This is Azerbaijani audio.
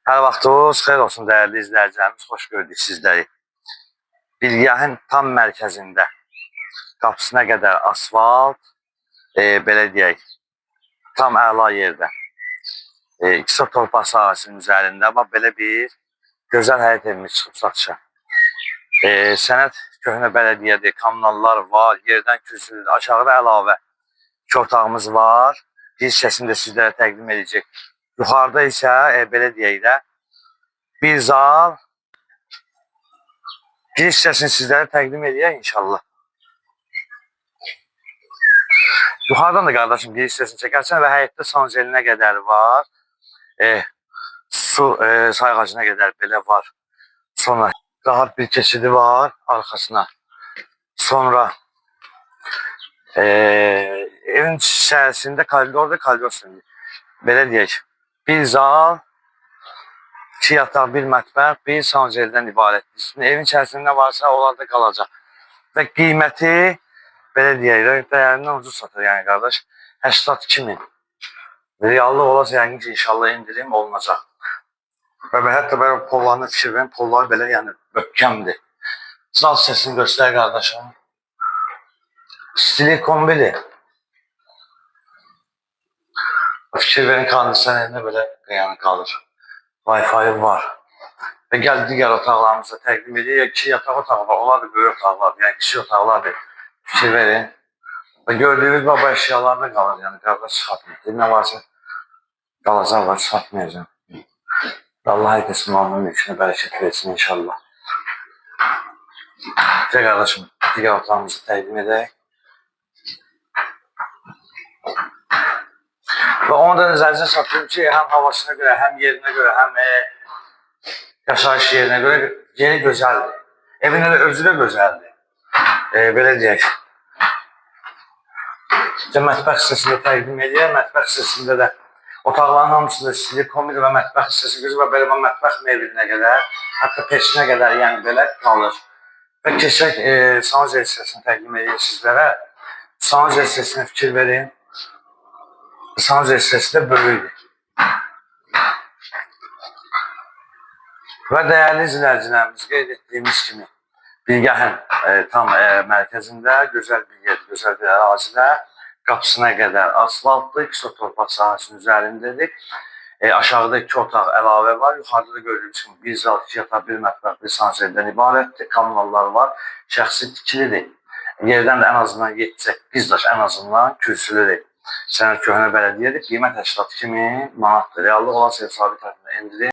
Hər vaxtınız xeyir olsun dəyərli izləyicilərimiz, xoş gördük sizləri. Bilgəhin tam mərkəzində qapısına qədər asfalt, belə deyək, tam əla yerdə. İkisi torpaq sahəsinin üzərində, amma belə bir gözəl həyət evimiz çıxıb satışa. Sənəd köhnə bələdiyyədir, kommunallar var, yerdən kürsüdür, aşağıda əlavə 2 otağımız var. Bir hissəsini də sizlərə təqdim edəcək. Yuxarıda isə belə deyək də, bir zal, bir hissəsini sizlərə təqdim edək inşallah. Yuxarıdan da qardaşım bir hissəsini çəkərsən və həyətdə sanzelinə qədər var. Su sayğacına qədər belə var. Sonra rahat bir keçidi var arxasına. Sonra evin içərisində koridorda belə deyək, bir zal, 2 yataq, bir mətbəx, bir sanzeldən ibarətdir. Evin içərisində nə varsa onlar da qalacaq. Və qiyməti belə deyək, dəyərindən ucuz satır yəni qardaş, 82 min. Reallıq olasa yəni ki, inşallah indirim olunacaq. Və hətta belə pollarını fikir verin, pollar belə yəni möhkəmdir. Zal səsini göstər qardaşım. Stili kombidir. Fikir verin, kondisionerində belə yəni qalır. Wi-Fi var. Və gəl digər otaqlarımızda təqdim edək. 2 yataq otağı var, onlar da böyük otaqlar, yəni kiçik otaqlardır. Fikir verin. Və gördüyünüz baba əşyalar da qalır, yəni qardaş çıxartmayacaq. Nə varsa qalacaq var, çıxartmayacaq. Allah hər kəsin malının mülkünə bərəkət versin inşallah. Və qardaşım, digər otağımızı təqdim edək. Və onu da nəzərinizə çatdırım ki, həm havasına görə, həm yerinə görə, həm yaşayış yerinə görə yeri gözəldir. Evin özü də gözəldir. Belə deyək. Mətbəx hissəsində təqdim edək. Mətbəx hissəsində də otaqların hamısında stili kombi və mətbəx hissəsi gözü və belə mətbəx meblinə qədər, hətta peşinə qədər yəni belə qalır. Və keçək sanuzə hissəsini təqdim edək sizlərə. Sanuzə hissəsinə fikir verin. Sanuzə hissəsi də böyükdür. Və dəyərli izləyicilərimiz, qeyd etdiyimiz kimi Bilgəhin tam mərkəzində gözəl bir yer, gözəl bir ərazidə qapısına qədər asfaltdır, 2 torpaq sahəsinin üzərindədir. Aşağıda 2 otaq əlavə var, yuxarıda da gördüyünüz kimi bir zal, 2 yataq, bir mətbəx, bir sanzeldən ibarətdir. Kommunallar var, şəxsi tikilidir. Yerdən də ən azından 7-8 daş ən azından kürsülüdür. Sənəd köhnə bələdiyyədir, qiymət 82 min manatdır. Reallıq olan sabit tərəfindən endirim.